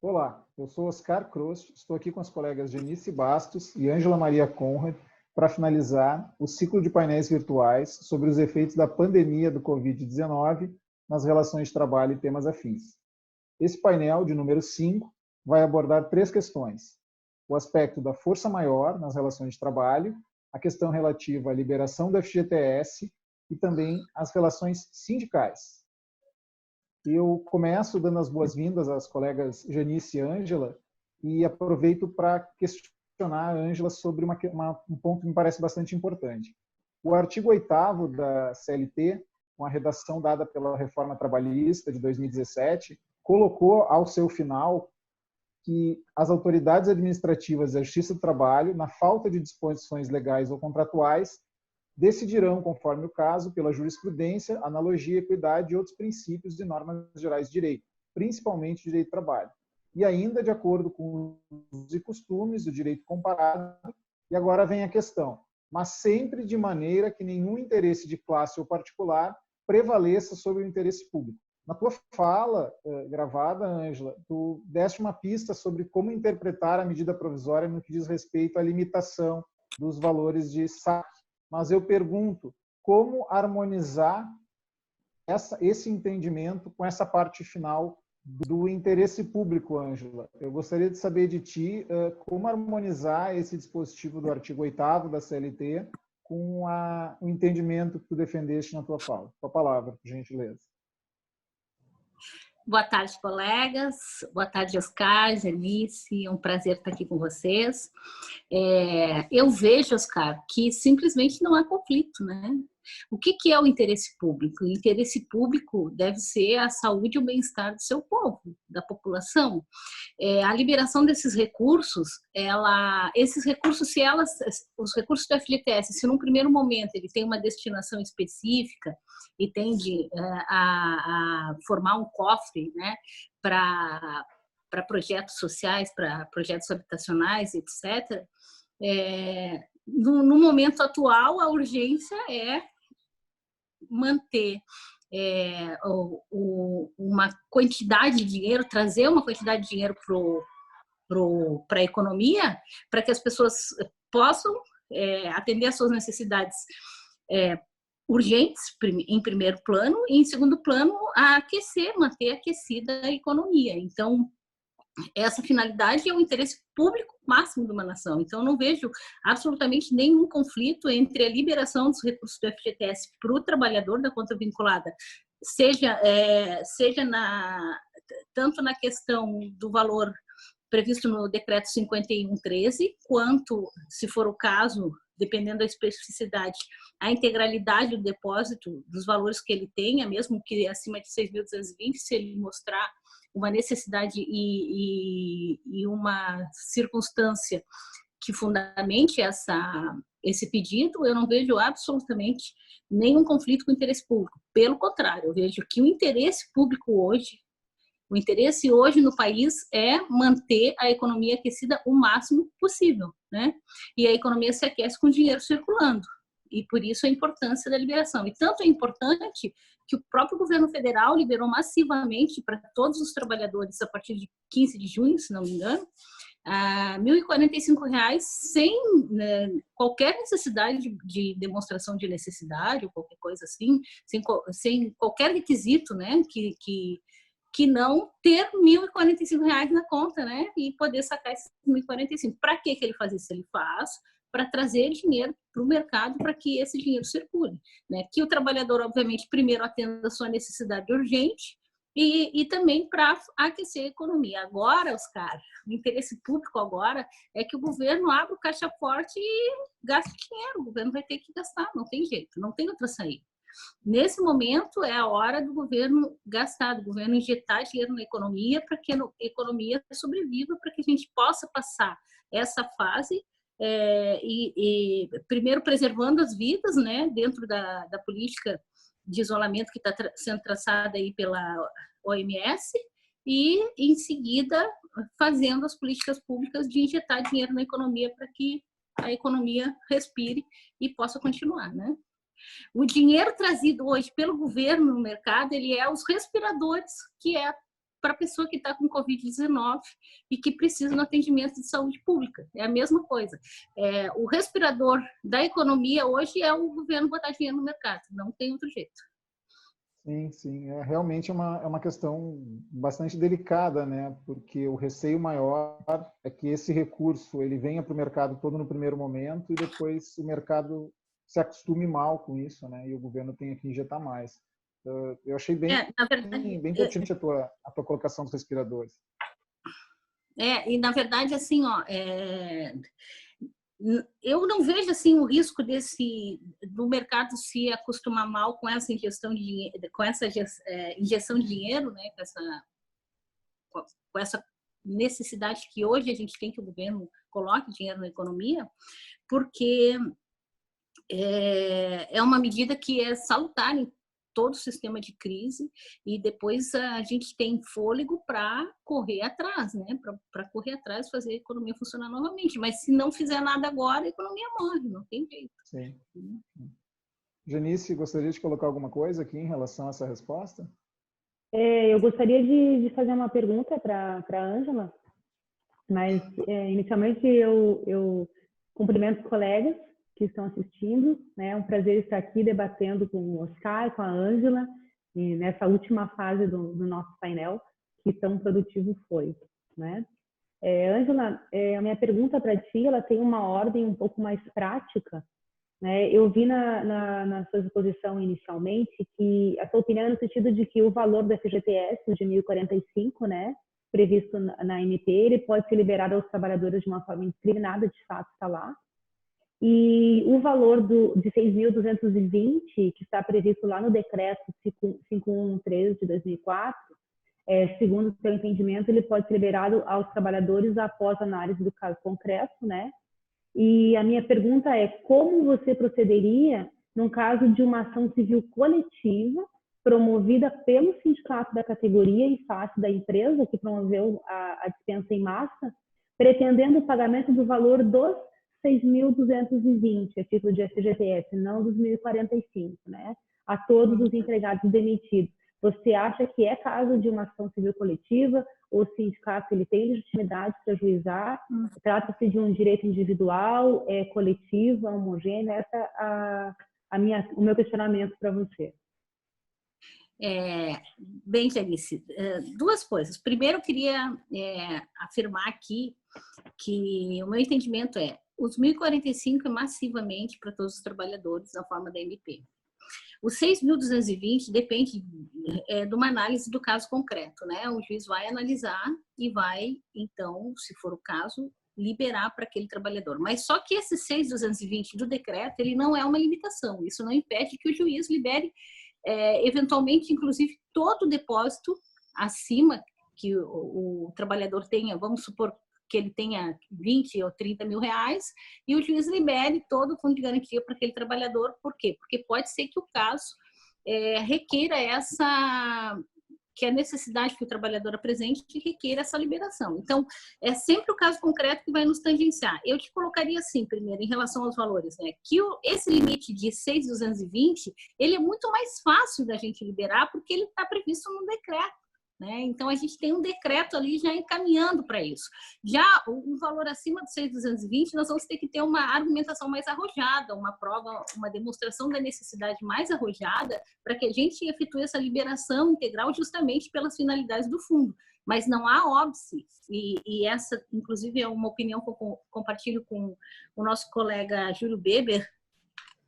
Olá, eu sou Oscar Crost, estou aqui com as colegas Genice Bastos e Ângela Maria Conrad para finalizar o ciclo de painéis virtuais sobre os efeitos da pandemia do Covid-19 nas relações de trabalho e temas afins. Esse painel, de número 5, vai abordar 3 questões: o aspecto da força maior nas relações de trabalho, a questão relativa à liberação do FGTS e também as relações sindicais. Eu começo dando as boas-vindas às colegas Janice e Ângela e aproveito para questionar a Ângela sobre um ponto que me parece bastante importante. O artigo 8º da CLT, com a redação dada pela Reforma Trabalhista de 2017, colocou ao seu final que as autoridades administrativas da Justiça do Trabalho, na falta de disposições legais ou contratuais, decidirão, conforme o caso, pela jurisprudência, analogia, equidade e outros princípios de normas gerais de direito, principalmente direito do trabalho. E ainda de acordo com os e costumes do direito comparado, e agora vem a questão, mas sempre de maneira que nenhum interesse de classe ou particular prevaleça sobre o interesse público. Na tua fala gravada, Ângela, tu deste uma pista sobre como interpretar a medida provisória no que diz respeito à limitação dos valores de saque. Mas eu pergunto, como harmonizar esse entendimento com essa parte final do interesse público, Ângela? Eu gostaria de saber de ti como harmonizar esse dispositivo do artigo 8º da CLT com o entendimento que tu defendeste na tua fala. Com a palavra, por gentileza. Boa tarde, colegas. Boa tarde, Oscar, Janice. É um prazer estar aqui com vocês. Eu vejo, Oscar, que simplesmente não há conflito, né? O que é o interesse público? O interesse público deve ser a saúde e o bem-estar do seu povo, da população. A liberação desses recursos, esses recursos, os recursos do FGTS, se num primeiro momento ele tem uma destinação específica e tende a formar um cofre, né, para projetos sociais, para projetos habitacionais, etc., no momento atual, a urgência é manter uma quantidade de dinheiro, trazer uma quantidade de dinheiro para a economia, para que as pessoas possam atender às suas necessidades urgentes, em primeiro plano, e em segundo plano, manter aquecida a economia. Então, essa finalidade é o interesse público máximo de uma nação. Então, eu não vejo absolutamente nenhum conflito entre a liberação dos recursos do FGTS para o trabalhador da conta vinculada, seja tanto na questão do valor previsto no decreto 5113, quanto, se for o caso, dependendo da especificidade, a integralidade do depósito, dos valores que ele tenha, mesmo que acima de 6.220, se ele mostrar uma necessidade e uma circunstância que fundamente esse pedido, eu não vejo absolutamente nenhum conflito com o interesse público. Pelo contrário, eu vejo que o interesse hoje no país é manter a economia aquecida o máximo possível, né? E a economia se aquece com dinheiro circulando. E por isso a importância da liberação. E tanto é importante que o próprio governo federal liberou massivamente para todos os trabalhadores a partir de 15 de junho, se não me engano, R$ 1.045 sem qualquer necessidade de demonstração de necessidade ou qualquer coisa assim, sem qualquer requisito, né, que não ter R$ 1.045 na conta, né, e poder sacar esses R$ 1.045. Para que ele faz isso? Ele faz para trazer dinheiro para o mercado para que esse dinheiro circule, né? Que o trabalhador, obviamente, primeiro atenda a sua necessidade urgente e também para aquecer a economia. Agora, Oscar, o interesse público agora é que o governo abra o caixa forte e gaste dinheiro. O governo vai ter que gastar, não tem jeito, não tem outra saída. Nesse momento é a hora do governo gastar, do governo injetar dinheiro na economia para que a economia sobreviva, para que a gente possa passar essa fase primeiro preservando as vidas, né, dentro da política de isolamento que está sendo traçada aí pela OMS, e em seguida fazendo as políticas públicas de injetar dinheiro na economia para que a economia respire e possa continuar, né? O dinheiro trazido hoje pelo governo no mercado, ele é os respiradores, que é para a pessoa que está com Covid-19 e que precisa de atendimento de saúde pública. É a mesma coisa. O respirador da economia hoje é o governo botar dinheiro no mercado, não tem outro jeito. Sim, sim. Realmente é uma questão bastante delicada, né? Porque o receio maior é que esse recurso ele venha para o mercado todo no primeiro momento e depois o mercado se acostume mal com isso, né? E o governo tenha que injetar mais. Eu achei Na verdade, bem pertinente a tua colocação dos respiradores. E na verdade, assim, ó, eu não vejo assim o risco do mercado se acostumar mal com essa injeção injeção de dinheiro, né, com essa necessidade que hoje a gente tem que o governo coloque dinheiro na economia, porque é uma medida que é salutar em todo o sistema de crise e depois a gente tem fôlego para correr atrás, né? Para correr atrás, fazer a economia funcionar novamente. Mas se não fizer nada agora, a economia morre, não tem jeito. Sim. Janice, gostaria de colocar alguma coisa aqui em relação a essa resposta? Eu gostaria de fazer uma pergunta para a Ângela, mas inicialmente eu cumprimento os colegas que estão assistindo, né? É um prazer estar aqui debatendo com o Oscar, com a Ângela, nessa última fase do nosso painel, que tão produtivo foi, né? Ângela, a minha pergunta para ti, ela tem uma ordem um pouco mais prática, né? Eu vi na sua exposição inicialmente que a sua opinião é no sentido de que o valor da FGTS, de 1.045, né, previsto na MP, ele pode ser liberado aos trabalhadores de uma forma indiscriminada, de fato está lá. E o valor de 6.220, que está previsto lá no decreto 513 de 2004, segundo o seu entendimento, ele pode ser liberado aos trabalhadores após análise do caso concreto, né? E a minha pergunta é, como você procederia no caso de uma ação civil coletiva promovida pelo sindicato da categoria em face da empresa que promoveu a dispensa em massa, pretendendo o pagamento do valor dos 6.220 a título de FGTS, não dos 1.045, né? A todos os empregados demitidos. Você acha que é caso de uma ação civil coletiva? O sindicato ele tem legitimidade para juizar? Trata-se de um direito individual, coletivo, homogêneo? Essa é o meu questionamento para você. Bem, Janice, duas coisas. Primeiro, eu queria afirmar aqui que o meu entendimento os 1.045 é massivamente para todos os trabalhadores na forma da MP. Os 6.220 depende de uma análise do caso concreto, né? O juiz vai analisar e vai, então, se for o caso, liberar para aquele trabalhador. Mas só que esse 6.220 do decreto, ele não é uma limitação. Isso não impede que o juiz libere, eventualmente, inclusive, todo o depósito acima que o trabalhador tenha, vamos supor que ele tenha 20 ou 30 mil reais, e o juiz libere todo o fundo de garantia para aquele trabalhador. Por quê? Porque pode ser que o caso requeira que a necessidade que o trabalhador apresente requeira essa liberação. Então, é sempre o caso concreto que vai nos tangenciar. Eu te colocaria assim, primeiro, em relação aos valores, né? Que esse limite de 6.220, ele é muito mais fácil da gente liberar, porque ele está previsto no decreto. Né? Então, a gente tem um decreto ali já encaminhando para isso. Já um valor acima de 6.220, nós vamos ter que ter uma argumentação mais arrojada, uma prova, uma demonstração da necessidade mais arrojada para que a gente efetue essa liberação integral justamente pelas finalidades do fundo. Mas não há óbice, e essa, inclusive, é uma opinião que eu compartilho com o nosso colega Júlio Beber,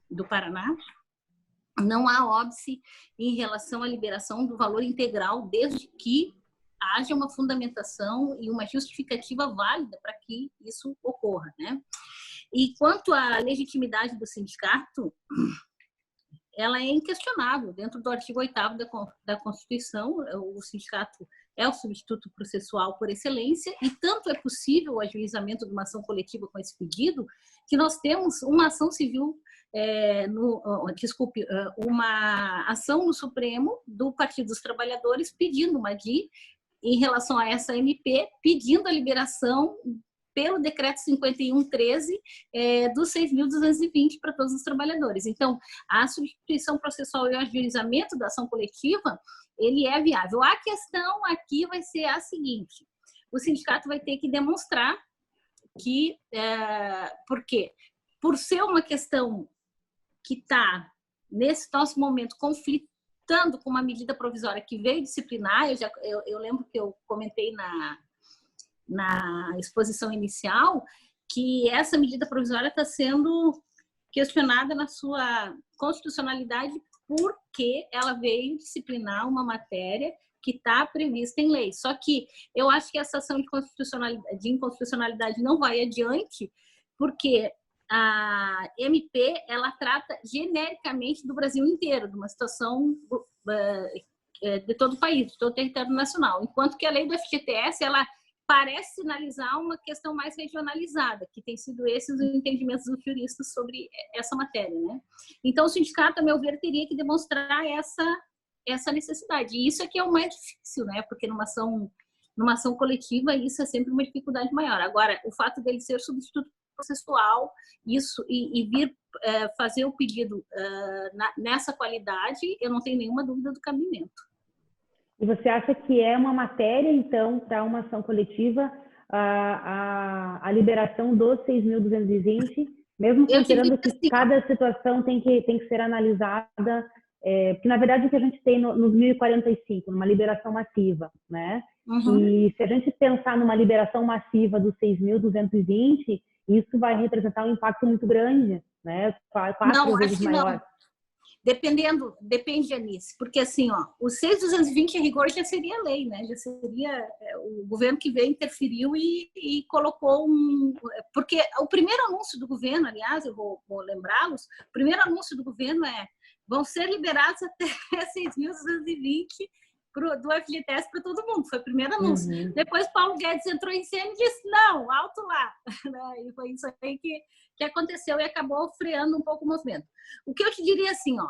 do Paraná. Não há óbice em relação à liberação do valor integral, desde que haja uma fundamentação e uma justificativa válida para que isso ocorra, né? E quanto à legitimidade do sindicato, ela é inquestionável. Dentro do artigo 8º da Constituição, o sindicato é o substituto processual por excelência, e tanto é possível o ajuizamento de uma ação coletiva com esse pedido, que nós temos uma ação civil uma ação no Supremo do Partido dos Trabalhadores pedindo em relação a essa MP, pedindo a liberação pelo decreto 5113 dos 6.220 para todos os trabalhadores. Então, a substituição processual e o ajuizamento da ação coletiva, ele é viável. A questão aqui vai ser a seguinte: o sindicato vai ter que demonstrar que, por quê? Por ser uma questão que está, nesse nosso momento, conflitando com uma medida provisória que veio disciplinar, eu lembro que eu comentei na exposição inicial que essa medida provisória está sendo questionada na sua constitucionalidade porque ela veio disciplinar uma matéria que está prevista em lei. Só que eu acho que essa ação de inconstitucionalidade não vai adiante, porque a MP ela trata genericamente do Brasil inteiro, de uma situação de todo o país, de todo o território nacional, enquanto que a lei do FGTS ela parece sinalizar uma questão mais regionalizada, que tem sido esses os entendimentos dos juristas sobre essa matéria, né? Então, o sindicato, a meu ver, teria que demonstrar essa necessidade. E isso é que é o mais difícil, né? Porque numa ação coletiva, isso é sempre uma dificuldade maior. Agora, o fato dele ser substituto processual, isso e vir fazer o pedido nessa qualidade, eu não tenho nenhuma dúvida do cabimento. E você acha que é uma matéria, então, para uma ação coletiva, a liberação dos 6.220, mesmo considerando que cada situação tem que ser analisada, porque, na verdade, o que a gente tem nos 1.045, numa liberação massiva, né? Uhum. E se a gente pensar numa liberação massiva dos 6.220, isso vai representar um impacto muito grande, né? 4 vezes maior. Não. Depende, Anice, porque assim, ó, o 6.220 a rigor já seria lei, né? Já seria o governo que veio, interferiu e colocou porque o primeiro anúncio do governo, aliás, eu vou lembrá-los, o primeiro anúncio do governo vão ser liberados até 6.220 do FGTS para todo mundo, foi o primeiro anúncio. Uhum. Depois Paulo Guedes entrou em cena e disse, não, alto lá. E foi isso aí que aconteceu e acabou freando um pouco o movimento. O que eu te diria assim, ó,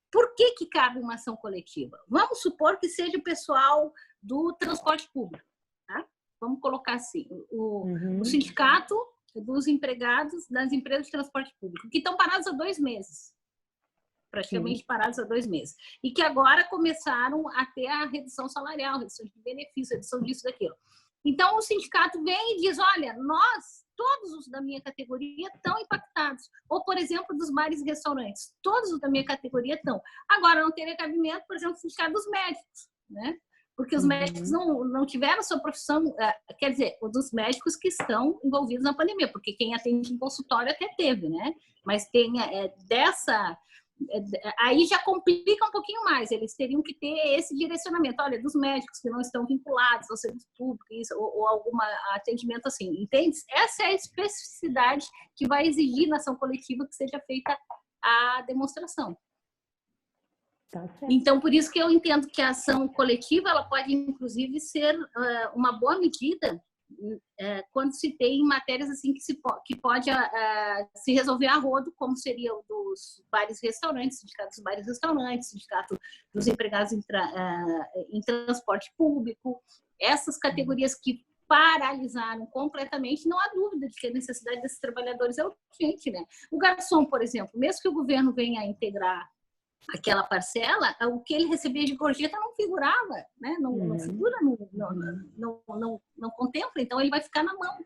por que cabe uma ação coletiva? Vamos supor que seja o pessoal do transporte público, tá? Vamos colocar assim, o sindicato dos empregados das empresas de transporte público, que estão parados há 2 meses, praticamente parados há 2 meses, e que agora começaram a ter a redução salarial, redução de benefícios, redução disso, daquilo. Então, o sindicato vem e diz, olha, todos os da minha categoria estão impactados. Ou, por exemplo, dos bares e restaurantes, todos os da minha categoria estão. Agora, não teria cabimento, por exemplo, o sindicato dos médicos, né? Porque os médicos não tiveram sua profissão, quer dizer, dos médicos que estão envolvidos na pandemia, porque quem atende em consultório até teve, né? Mas tem aí já complica um pouquinho mais, eles teriam que ter esse direcionamento, olha, dos médicos que não estão vinculados ao serviço público ou algum atendimento assim, entende? Essa é a especificidade que vai exigir na ação coletiva que seja feita a demonstração. Tá certo. Então, por isso que eu entendo que a ação coletiva ela pode, inclusive, ser uma boa medida quando se tem matérias assim que pode se resolver a rodo, como seria o dos bares e restaurantes, sindicato dos bares e restaurantes, sindicato dos empregados em transporte público, essas categorias que paralisaram completamente, não há dúvida de que a necessidade desses trabalhadores é urgente, né? O garçom, por exemplo, mesmo que o governo venha a integrar aquela parcela, o que ele recebia de gorjeta não figurava, né? Não figura, não contempla, então ele vai ficar na mão.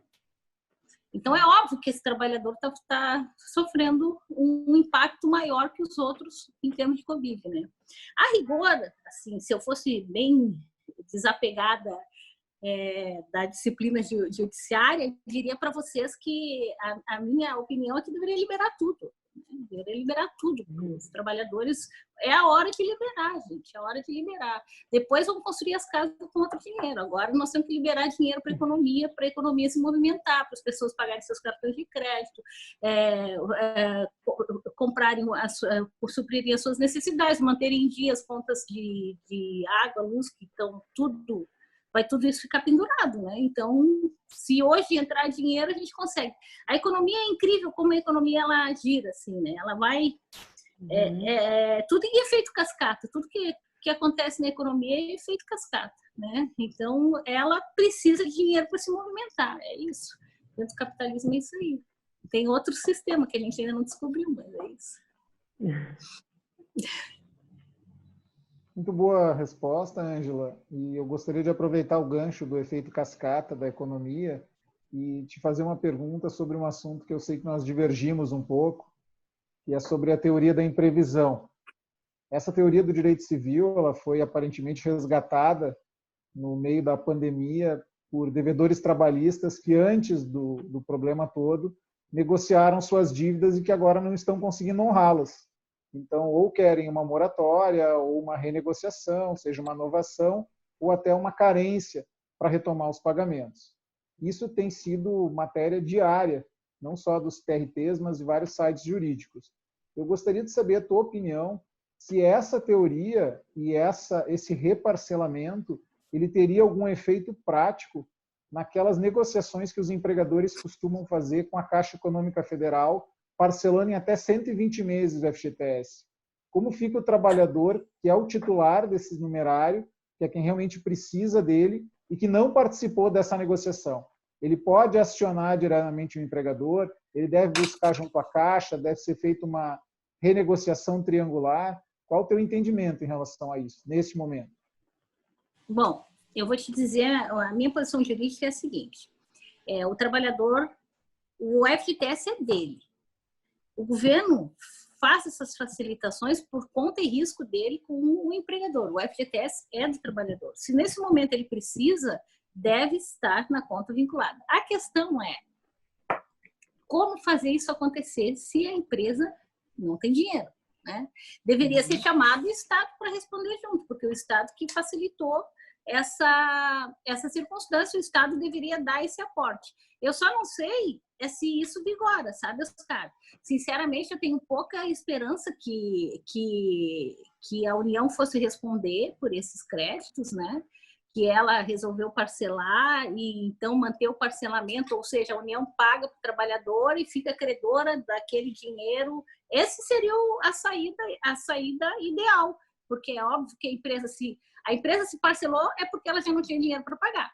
Então é óbvio que esse trabalhador está sofrendo um impacto maior que os outros em termos de Covid, né? A rigor, assim, se eu fosse bem desapegada da disciplina judiciária, diria para vocês que a minha opinião é que deveria liberar tudo. Deveria liberar tudo. Os trabalhadores, é a hora de liberar, gente, é a hora de liberar. Depois vamos construir as casas com outro dinheiro. Agora nós temos que liberar dinheiro para a economia se movimentar, para as pessoas pagarem seus cartões de crédito, comprarem, suprirem as suas necessidades, manterem em dia as contas de água, luz, que estão tudo... Vai tudo isso ficar pendurado, né? Então, se hoje entrar dinheiro, a gente consegue. A economia é incrível como a economia ela gira, assim, né? Ela vai... tudo em efeito cascata. Tudo que acontece na economia é efeito cascata, né? Então, ela precisa de dinheiro para se movimentar, é isso. Dentro do capitalismo é isso aí. Tem outro sistema que a gente ainda não descobriu, mas é isso. Muito boa resposta, Ângela. E eu gostaria de aproveitar o gancho do efeito cascata da economia e te fazer uma pergunta sobre um assunto que eu sei que nós divergimos um pouco, que é sobre a teoria da imprevisão. Essa teoria do direito civil, ela foi aparentemente resgatada no meio da pandemia por devedores trabalhistas que antes do problema todo negociaram suas dívidas e que agora não estão conseguindo honrá-las. Então, ou querem uma moratória, ou uma renegociação, seja uma novação, ou até uma carência para retomar os pagamentos. Isso tem sido matéria diária, não só dos TRTs, mas de vários sites jurídicos. Eu gostaria de saber a tua opinião, se essa teoria e esse reparcelamento, ele teria algum efeito prático naquelas negociações que os empregadores costumam fazer com a Caixa Econômica Federal, parcelando em até 120 meses o FGTS. Como fica o trabalhador, que é o titular desse numerário, que é quem realmente precisa dele e que não participou dessa negociação? Ele pode acionar diretamente o empregador, ele deve buscar junto à Caixa, deve ser feita uma renegociação triangular. Qual o teu entendimento em relação a isso, nesse momento? Bom, eu vou te dizer, a minha posição jurídica é a seguinte. O trabalhador, o FGTS é dele. O governo faz essas facilitações por conta e risco dele com o empregador. O FGTS é do trabalhador. Se nesse momento ele precisa, deve estar na conta vinculada. A questão é como fazer isso acontecer se a empresa não tem dinheiro, né? Deveria ser chamado o Estado para responder junto, porque o Estado que facilitou essa circunstância, o Estado deveria dar esse aporte. Eu só não sei se isso vigora, sabe, Oscar? Sinceramente, eu tenho pouca esperança que a União fosse responder por esses créditos, né? Que ela resolveu parcelar e então manter o parcelamento, ou seja, a União paga para o trabalhador e fica credora daquele dinheiro. Esse seria a saída ideal, porque é óbvio que a empresa se parcelou é porque ela já não tinha dinheiro para pagar,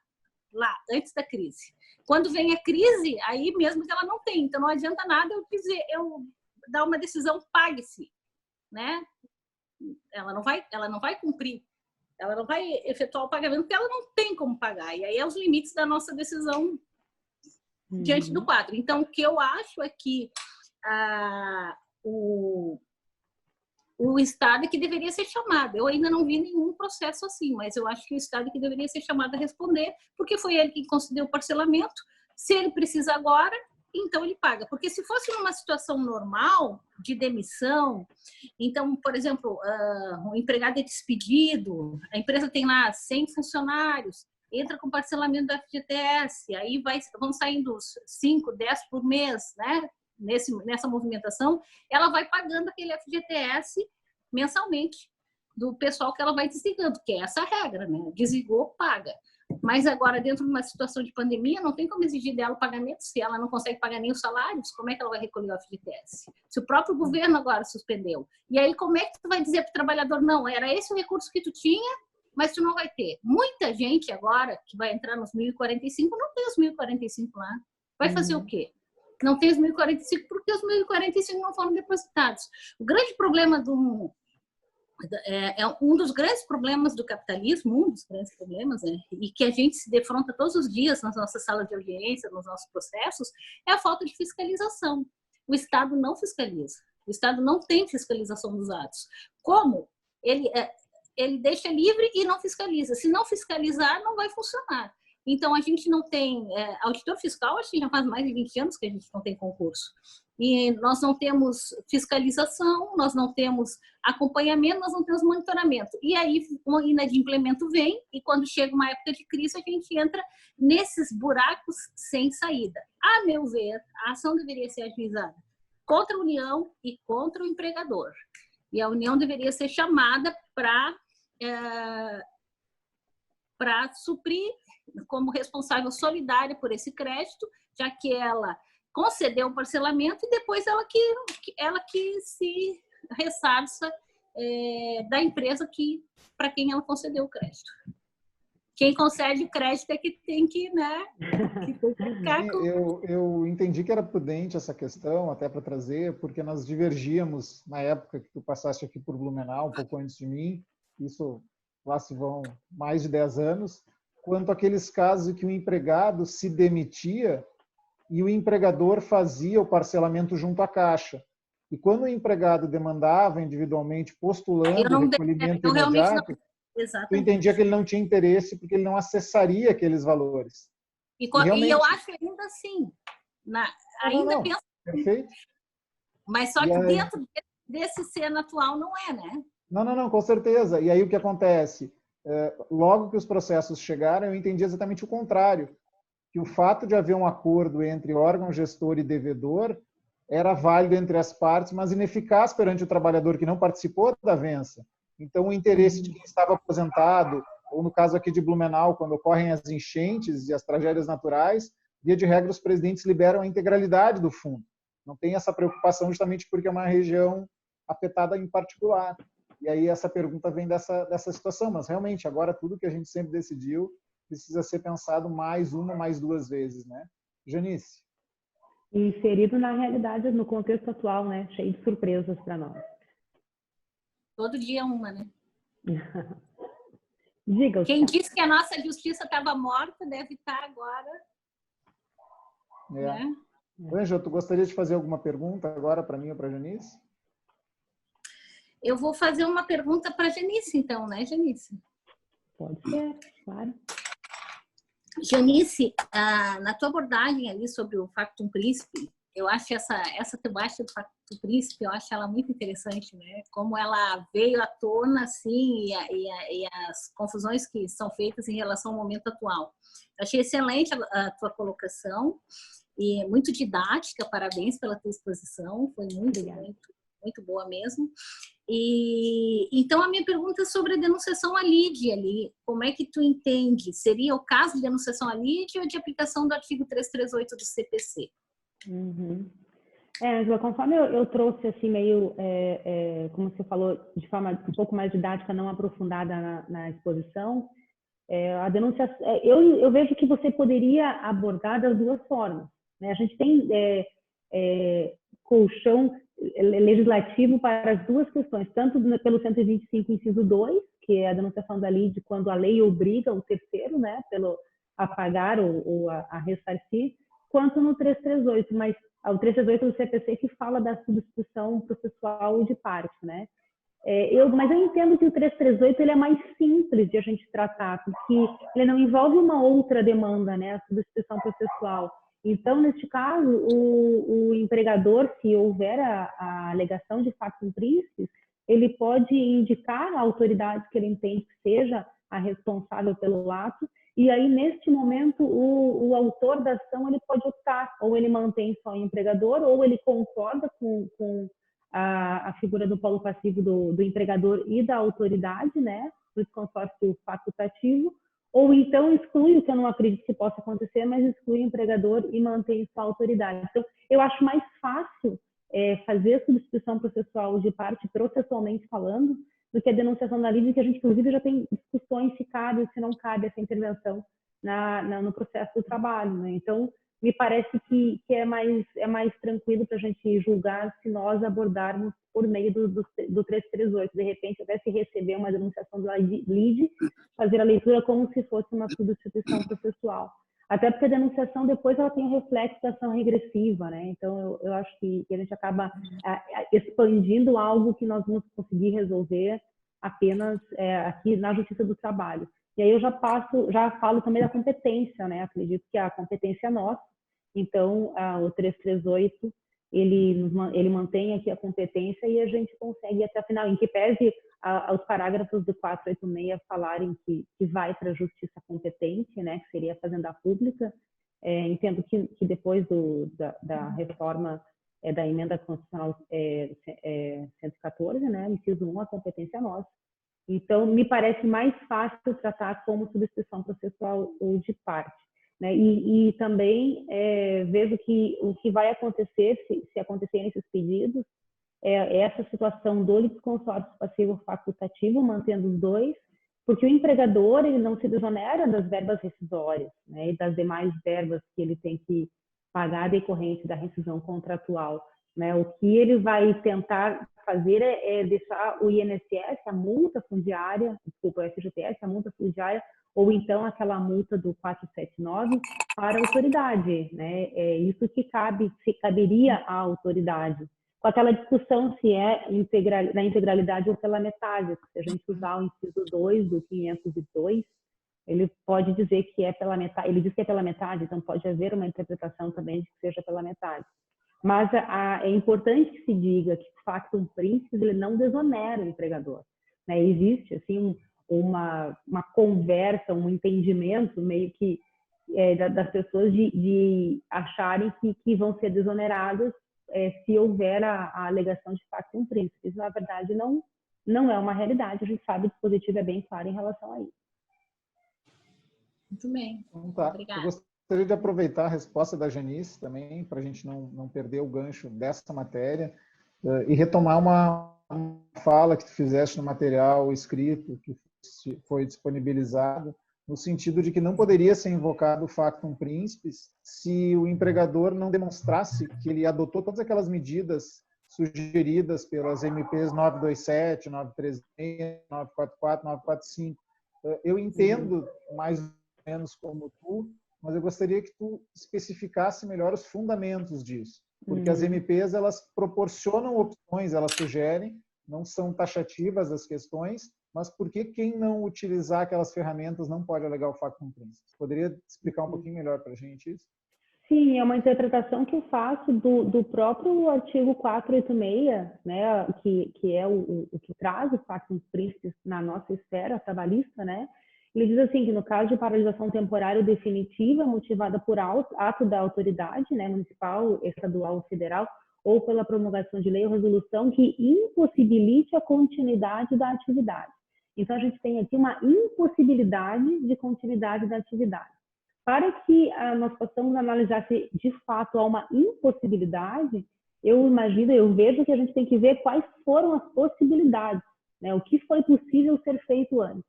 lá, antes da crise. Quando vem a crise, aí mesmo que ela não tem. Então, não adianta nada eu dar uma decisão, pague-se, né? Ela não vai cumprir. Ela não vai efetuar o pagamento porque ela não tem como pagar. E aí é os limites da nossa decisão diante do quadro. Então, o que eu acho é que o Estado é que deveria ser chamado. Eu ainda não vi nenhum processo assim, mas eu acho que o Estado é que deveria ser chamado a responder, porque foi ele que concedeu o parcelamento. Se ele precisa agora, então ele paga. Porque se fosse numa situação normal, de demissão, então, por exemplo, o empregado é despedido, a empresa tem lá 100 funcionários, entra com parcelamento da FGTS, aí vão saindo 5, 10 por mês, né? Nessa movimentação, ela vai pagando aquele FGTS mensalmente do pessoal que ela vai desligando, que é essa a regra, né? Desligou, paga. Mas agora, dentro de uma situação de pandemia, não tem como exigir dela o pagamento se ela não consegue pagar nem os salários. Como é que ela vai recolher o FGTS? Se o próprio governo agora suspendeu. E aí, como é que tu vai dizer para o trabalhador, não, era esse o recurso que tu tinha, mas tu não vai ter? Muita gente agora, que vai entrar nos 1.045, não tem os 1.045 lá. Vai fazer o quê? Não tem os 1.045 porque os 1.045 não foram depositados. O grande problema um dos grandes problemas do capitalismo, e que a gente se defronta todos os dias nas nossas salas de audiência, nos nossos processos, é a falta de fiscalização. O Estado não fiscaliza. O Estado não tem fiscalização dos atos. Como? Ele deixa livre e não fiscaliza. Se não fiscalizar, não vai funcionar. Então, a gente não tem auditor fiscal, acho que já faz mais de 20 anos que a gente não tem concurso. E nós não temos fiscalização, nós não temos acompanhamento, nós não temos monitoramento. E aí, o inadimplemento vem, e quando chega uma época de crise, a gente entra nesses buracos sem saída. A meu ver, a ação deveria ser ajuizada contra a União e contra o empregador. E a União deveria ser chamada para suprir como responsável solidária por esse crédito, já que ela concedeu o parcelamento e depois ela que se ressarça da empresa para quem ela concedeu o crédito. quem concede o crédito é que tem que, né? Que tem que ficar com... Eu entendi que era prudente essa questão, até para trazer, porque nós divergíamos na época que tu passaste aqui por Blumenau, um pouco antes de mim, isso lá se vão mais de 10 anos, quanto àqueles casos em que o empregado se demitia e o empregador fazia o parcelamento junto à Caixa. E quando o empregado demandava individualmente, postulando o recolhimento imediato, tu entendia que ele não tinha interesse porque ele não acessaria aqueles valores. E eu acho ainda assim, ainda penso perfeito. Mas só que dentro desse cena atual não é, né? Não, com certeza. E aí o que acontece? Logo que os processos chegaram, eu entendi exatamente o contrário, que o fato de haver um acordo entre órgão gestor e devedor era válido entre as partes, mas ineficaz perante o trabalhador que não participou da vença. Então, o interesse de quem estava aposentado, ou no caso aqui de Blumenau, quando ocorrem as enchentes e as tragédias naturais, via de regra, os presidentes liberam a integralidade do fundo. Não tem essa preocupação justamente porque é uma região afetada em particular. E aí essa pergunta vem dessa situação. Mas, realmente, agora tudo que a gente sempre decidiu precisa ser pensado mais uma, mais duas vezes, né? Janice? Inserido na realidade, no contexto atual, né? Cheio de surpresas para nós. Todo dia uma, né? Diga. Quem disse que a nossa justiça estava morta deve estar agora. Né? Ângela, tu gostaria de fazer alguma pergunta agora para mim ou para a Janice? Eu vou fazer uma pergunta para a Janice, então, né, Janice? Pode ser, claro. Janice, na tua abordagem ali sobre o Factum Principi, eu acho essa temática do Factum Principi, eu acho ela muito interessante, né? Como ela veio à tona, assim, e as confusões que são feitas em relação ao momento atual. Eu achei excelente a tua colocação e muito didática, parabéns pela tua exposição, foi muito boa mesmo. E então a minha pergunta é sobre a denunciação à lide ali. Como é que tu entende? Seria o caso de denunciação à lide ou de aplicação do artigo 338 do CPC? Angela, conforme eu trouxe assim meio, como você falou, de forma um pouco mais didática, não aprofundada na exposição, a denúncia, eu vejo que você poderia abordar das duas formas, né? A gente tem colchão legislativo para as duas questões, tanto pelo 125, inciso 2, que é a denunciação da lide quando a lei obriga o terceiro, né, a pagar ou a ressarcir, quanto no 338, mas o 338 do CPC que fala da substituição processual de parte, né? Mas eu entendo que o 338 ele é mais simples de a gente tratar, porque ele não envolve uma outra demanda, né, a substituição processual. Então, neste caso, o empregador, se houver a alegação de factum principis, ele pode indicar a autoridade que ele entende que seja a responsável pelo ato, e aí, neste momento, o autor da ação ele pode optar, ou ele mantém só o empregador, ou ele concorda com a figura do polo passivo do empregador e da autoridade, né, do consórcio facultativo, ou então exclui, o que eu não acredito que possa acontecer, mas exclui o empregador e mantém sua autoridade. Então, eu acho mais fácil fazer a substituição processual de parte, processualmente falando, do que a denunciação da lide, que a gente, inclusive, já tem discussões se cabe ou se não cabe essa intervenção no processo do trabalho, né? Então, me parece que é mais tranquilo para a gente julgar se nós abordarmos por meio do 338. De repente, até se receber uma denunciação da lide, fazer a leitura como se fosse uma substituição processual. Até porque a denunciação depois ela tem o reflexo da ação regressiva, né? Então, eu acho que a gente acaba expandindo algo que nós vamos conseguir resolver apenas aqui na Justiça do Trabalho. E aí eu já falo também da competência, né? Acredito que a competência é nossa. Então, o 338, ele mantém aqui a competência e a gente consegue até o final, em que pese os parágrafos do 486 falarem que vai para a justiça competente, né? Que seria a Fazenda Pública. Entendo que depois da reforma da emenda constitucional 114, né? Inciso 1, a competência é nossa. Então, me parece mais fácil tratar como substituição processual ou de parte, né? E também vejo que o que vai acontecer, se acontecerem esses pedidos, é essa situação do litisconsórcio passivo facultativo, mantendo os dois, porque o empregador ele não se desonera das verbas rescisórias, né, e das demais verbas que ele tem que pagar decorrente da rescisão contratual, né? O que ele vai tentar fazer é deixar o INSS, a multa fundiária, desculpa, o FGTS, a multa fundiária, ou então aquela multa do 479 para a autoridade, né? É isso que caberia à autoridade. Com aquela discussão se é na integralidade ou pela metade, se a gente usar o inciso 2 do 502, ele pode dizer que é pela metade, ele diz que é pela metade, então pode haver uma interpretação também de que seja pela metade. Mas é importante que se diga que o factum principis ele não desonera o empregador, né? Existe assim uma conversa, um entendimento meio que das pessoas de acharem que vão ser desoneradas se houver a alegação de factum principis. Na verdade, não é uma realidade. A gente sabe que o dispositivo é bem claro em relação a isso. Muito bem. Então, tá. Obrigada. Eu gostaria de aproveitar a resposta da Janice também, para a gente não perder o gancho dessa matéria, e retomar uma fala que tu fizeste no material escrito, que foi disponibilizado, no sentido de que não poderia ser invocado o factum principis se o empregador não demonstrasse que ele adotou todas aquelas medidas sugeridas pelas MPs 927, 936, 944, 945. Eu entendo mais ou menos como tu, mas eu gostaria que tu especificasse melhor os fundamentos disso, porque as MPs elas proporcionam opções, elas sugerem, não são taxativas as questões, mas por que quem não utilizar aquelas ferramentas não pode alegar o factum principis? Poderia explicar um pouquinho melhor para a gente isso? Sim, é uma interpretação que eu faço do próprio artigo 486, né, que é o que traz o factum principis na nossa esfera trabalhista, né? Ele diz assim que no caso de paralisação temporária definitiva motivada por ato da autoridade, né, municipal, estadual ou federal, ou pela promulgação de lei ou resolução que impossibilite a continuidade da atividade. Então, a gente tem aqui uma impossibilidade de continuidade da atividade. Para que nós possamos analisar se de fato há uma impossibilidade, eu vejo que a gente tem que ver quais foram as possibilidades, né, o que foi possível ser feito antes.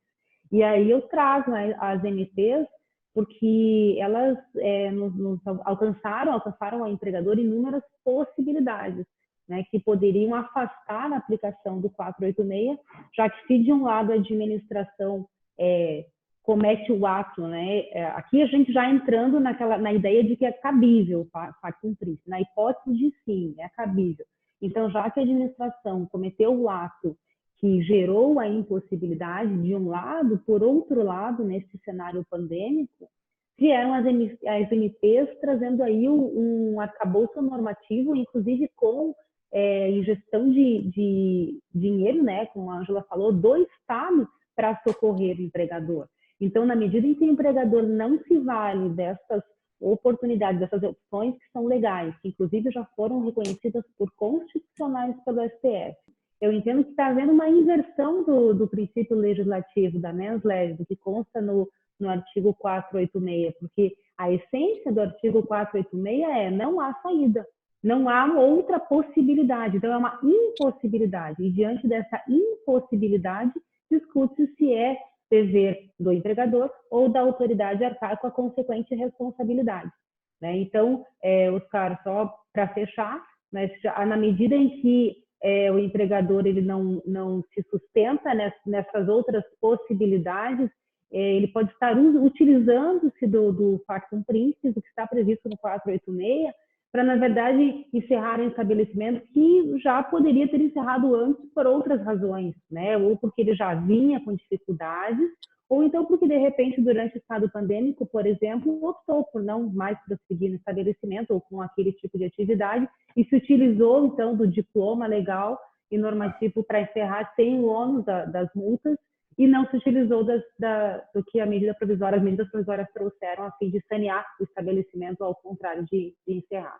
E aí eu trago as MPs, porque elas nos alcançaram ao empregador inúmeras possibilidades, né, que poderiam afastar a aplicação do 486, já que se de um lado a administração comete o ato, né, aqui a gente já entrando na ideia de que é cabível o factum principis, na hipótese de sim, é cabível. Então, já que a administração cometeu o ato que gerou a impossibilidade de um lado, por outro lado, nesse cenário pandêmico, vieram as MPs trazendo aí um arcabouço normativo, inclusive com ingestão de dinheiro, né, como a Ângela falou, do Estado para socorrer o empregador. Então, na medida em que o empregador não se vale dessas oportunidades, dessas opções que são legais, que inclusive já foram reconhecidas por constitucionais pelo STF, eu entendo que está havendo uma inversão do princípio legislativo da mens res, do que consta no artigo 486, porque a essência do artigo 486 não há saída, não há outra possibilidade, então é uma impossibilidade, e diante dessa impossibilidade, discute-se se é dever do empregador ou da autoridade arcar com a consequente responsabilidade, né? Então, Oscar, só para fechar, mas na medida em que o empregador ele não se sustenta nessas outras possibilidades, ele pode estar utilizando-se do factum principis, o que está previsto no 486, para, na verdade, encerrar um estabelecimento que já poderia ter encerrado antes por outras razões, né? Ou porque ele já vinha com dificuldades, ou então porque, de repente, durante o estado pandêmico, por exemplo, optou por não mais prosseguir no estabelecimento ou com aquele tipo de atividade e se utilizou, então, do diploma legal e normativo para encerrar sem o ônus das multas e não se utilizou do que as medidas provisórias trouxeram a fim de sanear o estabelecimento, ao contrário de encerrar.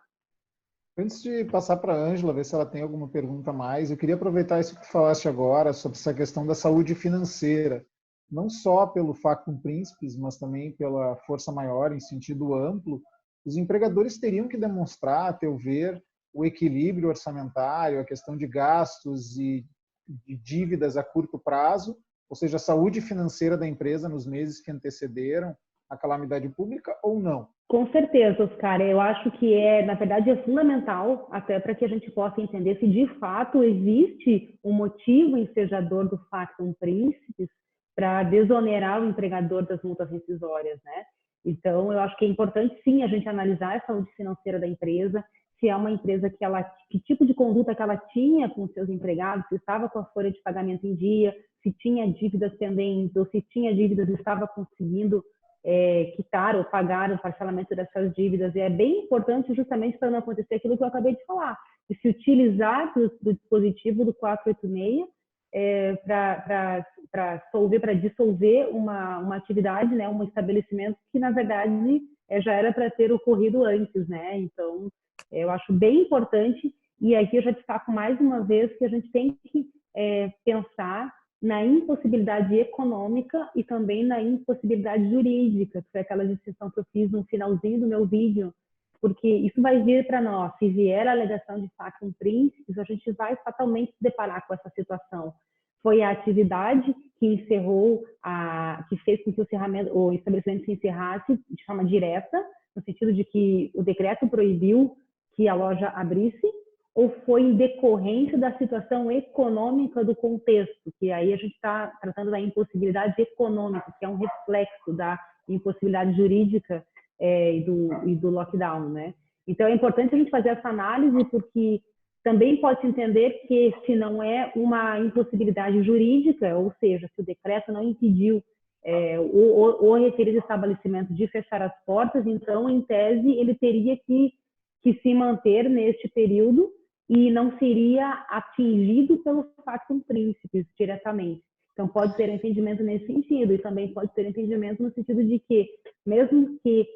Antes de passar para a Ângela, ver se ela tem alguma pergunta a mais, eu queria aproveitar isso que tu falaste agora sobre essa questão da saúde financeira, não só pelo factum principis, mas também pela força maior em sentido amplo. Os empregadores teriam que demonstrar, a teu ver, o equilíbrio orçamentário, a questão de gastos e de dívidas a curto prazo, ou seja, a saúde financeira da empresa nos meses que antecederam a calamidade pública ou não? Com certeza, Oscar. Eu acho que na verdade, é fundamental até para que a gente possa entender se de fato existe um motivo ensejador do factum principis para desonerar o empregador das multas rescisórias, né? Então, eu acho que é importante, sim, a gente analisar a saúde financeira da empresa, se é uma empresa que tipo de conduta que ela tinha com seus empregados, se estava com a folha de pagamento em dia, se tinha dívidas pendentes, ou se tinha dívidas e estava conseguindo quitar ou pagar o parcelamento dessas dívidas. E é bem importante justamente para não acontecer aquilo que eu acabei de falar, de se utilizar do dispositivo do 486 para dissolver uma atividade, né, um estabelecimento que, na verdade, já era para ter ocorrido antes, né? Então, eu acho bem importante, e aqui eu já destaco mais uma vez que a gente tem que pensar na impossibilidade econômica e também na impossibilidade jurídica, que foi aquela distinção que eu fiz no finalzinho do meu vídeo, porque isso vai vir para nós. Se vier a alegação de factum principis, a gente vai fatalmente se deparar com essa situação. Foi a atividade que encerrou, que fez com que o estabelecimento se encerrasse de forma direta, no sentido de que o decreto proibiu que a loja abrisse, ou foi em decorrência da situação econômica do contexto, que aí a gente está tratando da impossibilidade econômica, que é um reflexo da impossibilidade jurídica e do lockdown, né? Então, é importante a gente fazer essa análise, porque também pode-se entender que se não é uma impossibilidade jurídica, ou seja, se o decreto não impediu o referido estabelecimento de fechar as portas, então, em tese, ele teria que se manter neste período e não seria atingido pelo factum principis diretamente. Então, pode ter entendimento nesse sentido, e também pode ter entendimento no sentido de que, mesmo que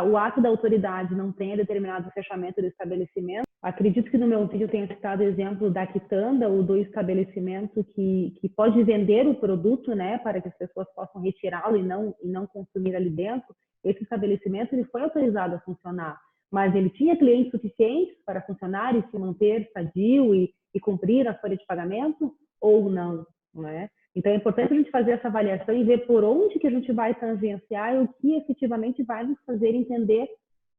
o ato da autoridade não tenha determinado o fechamento do estabelecimento, acredito que no meu vídeo eu tenha citado o exemplo da quitanda ou do estabelecimento que pode vender o produto, né, para que as pessoas possam retirá-lo e não consumir ali dentro. Esse estabelecimento ele foi autorizado a funcionar, mas ele tinha clientes suficientes para funcionar e se manter sadio e cumprir a folha de pagamento ou não, né? Então, é importante a gente fazer essa avaliação e ver por onde que a gente vai tangenciar e o que efetivamente vai nos fazer entender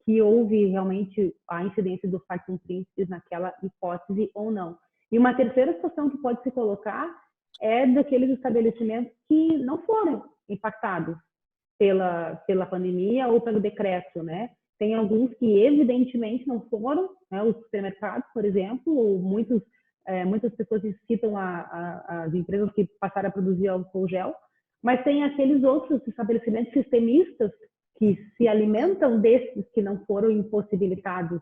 que houve realmente a incidência do factum principis naquela hipótese ou não. E uma terceira situação que pode se colocar é daqueles estabelecimentos que não foram impactados pela pandemia ou pelo decreto, né? Tem alguns que evidentemente não foram, né? Os supermercados, por exemplo, ou muitas pessoas citam as empresas que passaram a produzir álcool gel, mas tem aqueles outros estabelecimentos sistemistas que se alimentam desses que não foram impossibilitados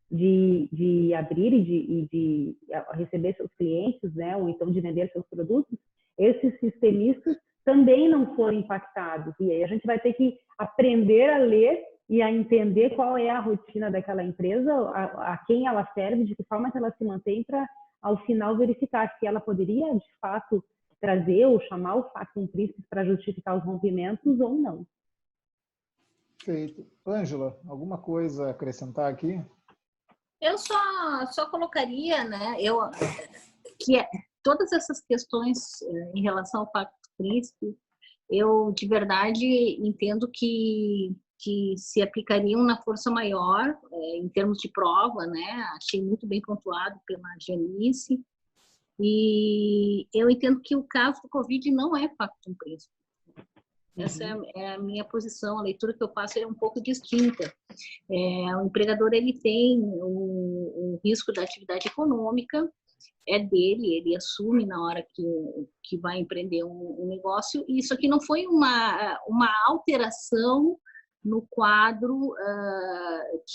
de abrir e de receber seus clientes, né, ou então de vender seus produtos. Esses sistemistas também não foram impactados. E aí a gente vai ter que aprender a ler e a entender qual é a rotina daquela empresa, a quem ela serve, de que forma que ela se mantém, para ao final verificar se ela poderia de fato trazer ou chamar o factum principis para justificar os rompimentos ou não. Perfeito. Ângela, alguma coisa a acrescentar aqui? Eu só colocaria, né, que todas essas questões em relação ao factum principis, eu de verdade entendo que se aplicariam na força maior, em termos de prova, né? Achei muito bem pontuado pela Janice. E eu entendo que o caso do Covid não é factum principis. Essa é a minha posição, a leitura que eu faço é um pouco distinta. O empregador ele tem o risco da atividade econômica, é dele, ele assume na hora que vai empreender um negócio, e isso aqui não foi uma alteração no quadro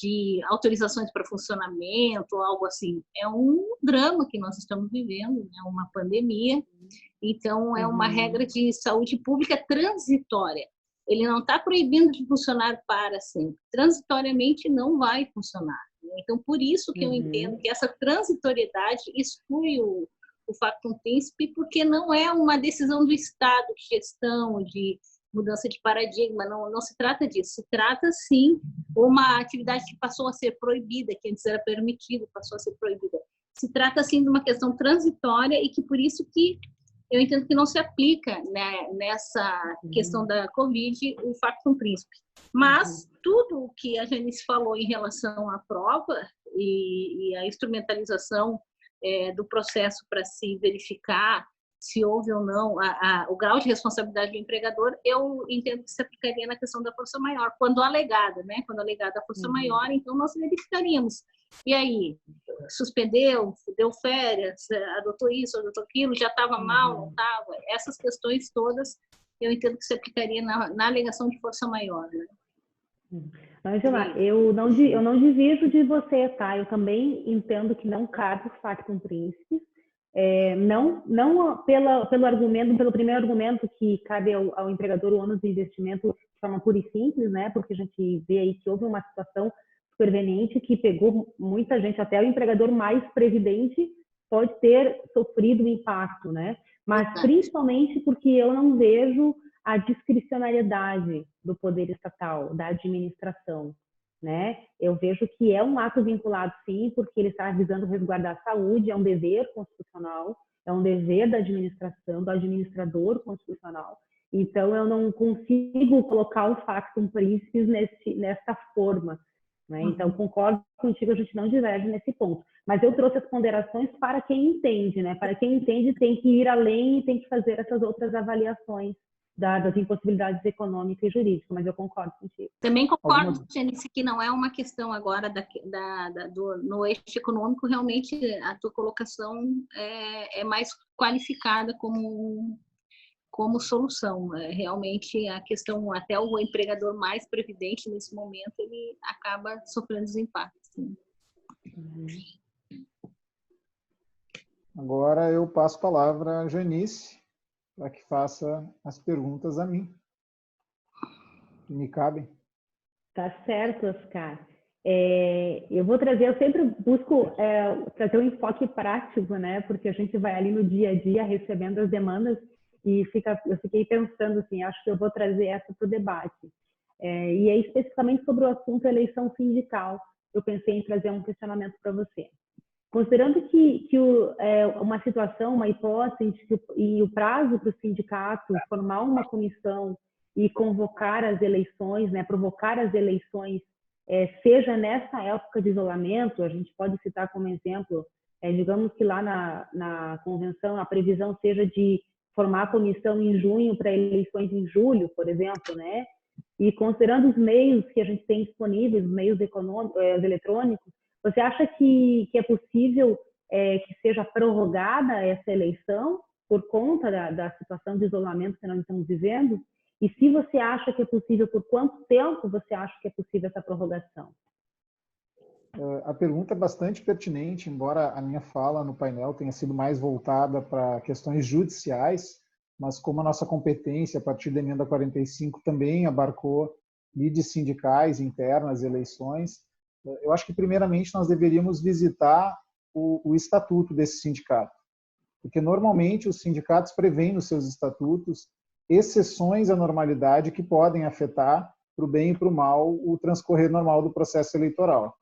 de autorizações para funcionamento, algo assim. É um drama que nós estamos vivendo, né? Uma pandemia. Então, é uma regra de saúde pública transitória. Ele não está proibindo de funcionar para sempre. Transitoriamente, não vai funcionar. Então, por isso que eu entendo que essa transitoriedade exclui o factum principis, porque não é uma decisão do Estado de gestão, de mudança de paradigma, não se trata disso. Se trata, sim, uma atividade que passou a ser proibida, que antes era permitida, passou a ser proibida. Se trata, sim, de uma questão transitória e que, por isso, que eu entendo que não se aplica, né, nessa questão da Covid o factum príncipe. Mas tudo o que a Janice falou em relação à prova e a instrumentalização do processo para se verificar se houve ou não o grau de responsabilidade do empregador, eu entendo que se aplicaria na questão da força maior, quando alegada, né? Quando alegada a força maior, então nós verificaríamos. E aí, suspendeu, deu férias, adotou isso, adotou aquilo, já estava mal, não estava? Essas questões todas, eu entendo que se aplicaria na alegação de força maior, né? Angela, eu não divido de você, tá? Eu também entendo que não cabe o factum príncipe. Não pelo argumento, pelo primeiro argumento que cabe ao empregador o ônus do investimento de forma pura e simples, né? Porque a gente vê aí que houve uma situação superveniente que pegou muita gente, até o empregador mais previdente pode ter sofrido o impacto, né? Mas principalmente porque eu não vejo a discricionariedade do poder estatal, da administração, né? Eu vejo que é um ato vinculado, sim, porque ele está visando resguardar a saúde, é um dever constitucional, é um dever da administração, do administrador constitucional. Então, eu não consigo colocar o factum príncipe nessa forma, né? Então, concordo contigo, a gente não diverge nesse ponto. Mas eu trouxe as ponderações para quem entende, né? Para quem entende, tem que ir além e tem que fazer essas outras avaliações das impossibilidades econômicas e jurídicas, mas eu concordo contigo. Também concordo, Janice, que não é uma questão agora no eixo econômico, realmente a tua colocação é mais qualificada como solução. Realmente a questão, até o empregador mais previdente nesse momento, ele acaba sofrendo os impactos. Agora eu passo a palavra a Janice, para que faça as perguntas a mim, que me cabem. Tá certo, Oscar. Eu vou trazer, eu sempre busco trazer um enfoque prático, né? Porque a gente vai ali no dia a dia recebendo as demandas e eu fiquei pensando assim, acho que eu vou trazer essa para o debate. E é especificamente sobre o assunto eleição sindical. Eu pensei em trazer um questionamento para você. Considerando que uma situação, uma hipótese, e o prazo para o sindicato formar uma comissão e convocar as eleições, né, provocar as eleições, seja nessa época de isolamento, a gente pode citar como exemplo, digamos que lá na convenção a previsão seja de formar a comissão em junho para eleições em julho, por exemplo, né? E considerando os meios que a gente tem disponíveis, os meios eletrônicos, você acha que é possível que seja prorrogada essa eleição por conta da situação de isolamento que nós estamos vivendo? E se você acha que é possível, por quanto tempo você acha que é possível essa prorrogação? A pergunta é bastante pertinente, embora a minha fala no painel tenha sido mais voltada para questões judiciais, mas como a nossa competência, a partir da emenda 45, também abarcou lides sindicais internas, eleições, eu acho que, primeiramente, nós deveríamos visitar o estatuto desse sindicato, porque, normalmente, os sindicatos prevêem nos seus estatutos exceções à normalidade que podem afetar, para o bem e para o mal, o transcorrer normal do processo eleitoral.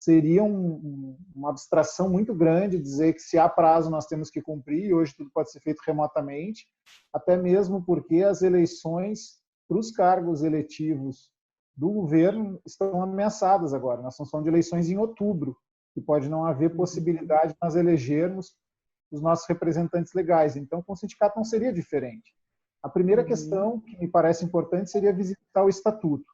Seria uma abstração muito grande dizer que, se há prazo, nós temos que cumprir, e hoje tudo pode ser feito remotamente, até mesmo porque as eleições para os cargos eletivos do governo estão ameaçadas agora. Nós estamos falando de eleições em outubro, e pode não haver possibilidade de nós elegermos os nossos representantes legais. Então, com o sindicato não seria diferente. A primeira questão que me parece importante seria visitar o estatuto.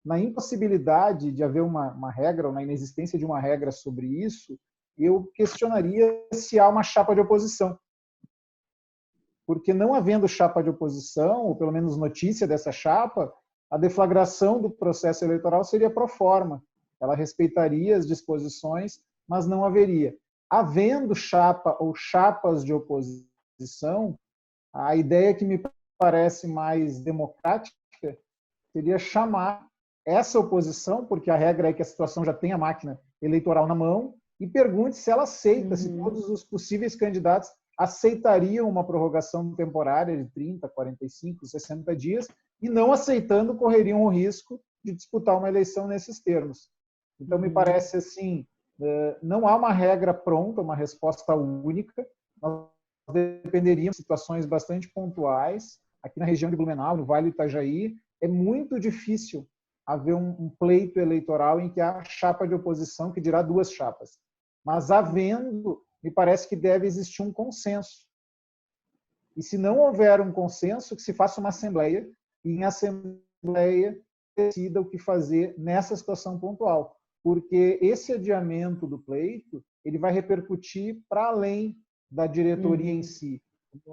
Na impossibilidade de haver uma regra, ou na inexistência de uma regra sobre isso, eu questionaria se há uma chapa de oposição. Porque, não havendo chapa de oposição, ou pelo menos notícia dessa chapa, a deflagração do processo eleitoral seria pro forma. Ela respeitaria as disposições, mas não haveria. Havendo chapa ou chapas de oposição, a ideia que me parece mais democrática seria chamar essa oposição, porque a regra é que a situação já tem a máquina eleitoral na mão, e pergunte se ela aceita, se todos os possíveis candidatos aceitariam uma prorrogação temporária de 30, 45, 60 dias, e, não aceitando, correriam o risco de disputar uma eleição nesses termos. Então, me parece assim, não há uma regra pronta, uma resposta única. Nós dependeríamos de situações bastante pontuais. Aqui na região de Blumenau, no Vale do Itajaí, é muito difícil haver um pleito eleitoral em que há chapa de oposição, que dirá duas chapas. Mas havendo, me parece que deve existir um consenso. E se não houver um consenso, que se faça uma assembleia, e em assembleia decida o que fazer nessa situação pontual. Porque esse adiamento do pleito, ele vai repercutir para além da diretoria em si.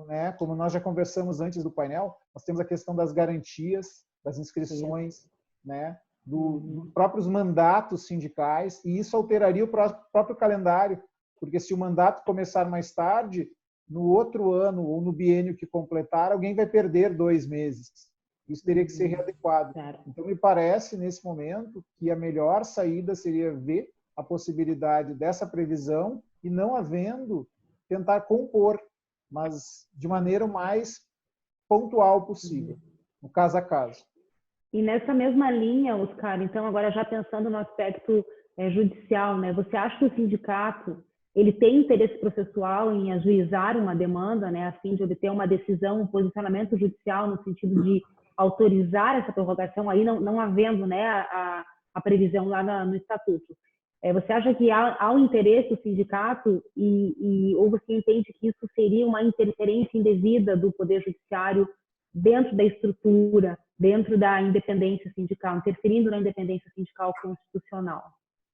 Né? Como nós já conversamos antes do painel, nós temos a questão das garantias, das inscrições, né? Dos próprios mandatos sindicais, e isso alteraria o próprio calendário, porque se o mandato começar mais tarde, no outro ano ou no biênio que completar, alguém vai perder 2 meses. Isso teria que ser readequado. Então, me parece, nesse momento, que a melhor saída seria ver a possibilidade dessa previsão e, não havendo, tentar compor, mas de maneira o mais pontual possível, no caso a caso. E nessa mesma linha, Oscar, então agora já pensando no aspecto judicial, né? Você acha que o sindicato ele tem interesse processual em ajuizar uma demanda, né, a fim de obter uma decisão, um posicionamento judicial no sentido de autorizar essa prorrogação, aí não havendo, né, a previsão lá no estatuto? Você acha que há um interesse do sindicato ou você entende que isso seria uma interferência indevida do Poder Judiciário dentro da estrutura, dentro da independência sindical, interferindo na independência sindical constitucional?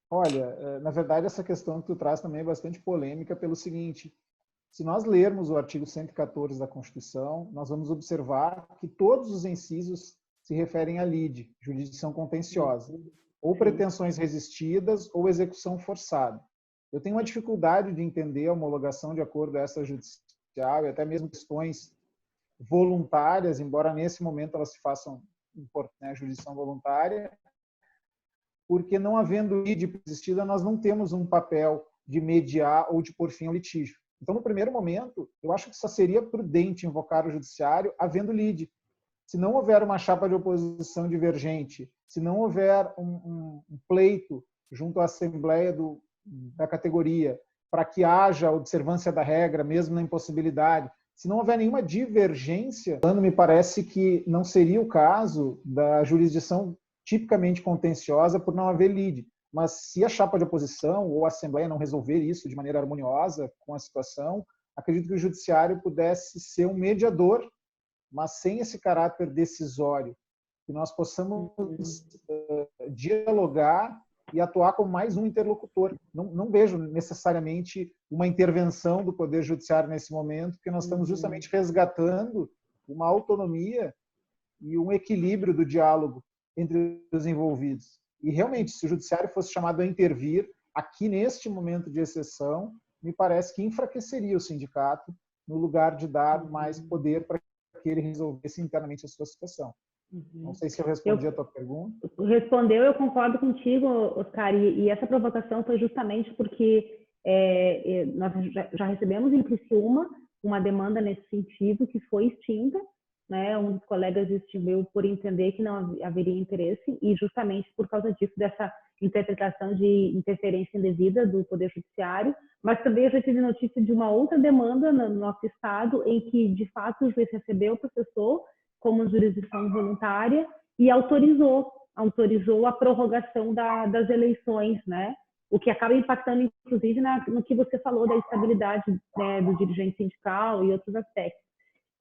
Olha, na verdade, essa questão que tu traz também é bastante polêmica pelo seguinte: se nós lermos o artigo 114 da Constituição, nós vamos observar que todos os incisos se referem à lide, jurisdição contenciosa, ou pretensões resistidas ou execução forçada. Eu tenho uma dificuldade de entender a homologação de acordo extrajudicial e até mesmo questões voluntárias, embora nesse momento elas se façam, né, jurisdição voluntária, porque não havendo lide existida, nós não temos um papel de mediar ou de pôr fim ao litígio. Então, no primeiro momento, eu acho que só seria prudente invocar o judiciário havendo lide. Se não houver uma chapa de oposição divergente, se não houver um pleito junto à assembleia da categoria para que haja observância da regra, mesmo na impossibilidade, se não houver nenhuma divergência, me parece que não seria o caso da jurisdição tipicamente contenciosa por não haver lide. Mas se a chapa de oposição ou a Assembleia não resolver isso de maneira harmoniosa com a situação, acredito que o Judiciário pudesse ser um mediador, mas sem esse caráter decisório, que nós possamos dialogar e atuar como mais um interlocutor. Não vejo necessariamente uma intervenção do Poder Judiciário nesse momento, porque nós estamos justamente resgatando uma autonomia e um equilíbrio do diálogo entre os envolvidos. E realmente, se o judiciário fosse chamado a intervir aqui neste momento de exceção, me parece que enfraqueceria o sindicato no lugar de dar mais poder para que ele resolvesse internamente a sua situação. Não sei se eu respondi a tua pergunta. Respondeu, eu concordo contigo, Oscar, e essa provocação foi justamente porque nós já recebemos em Criciúma uma demanda nesse sentido que foi extinta, né? Um dos colegas extinguiu por entender que não haveria interesse, e justamente por causa disso, dessa interpretação de interferência indevida do Poder Judiciário. Mas também eu já tive notícia de uma outra demanda no nosso estado, em que, de fato, o juiz recebeu, processou como jurisdição voluntária e autorizou a prorrogação das eleições, né? O que acaba impactando, inclusive, no que você falou da estabilidade, né, do dirigente sindical e outros aspectos.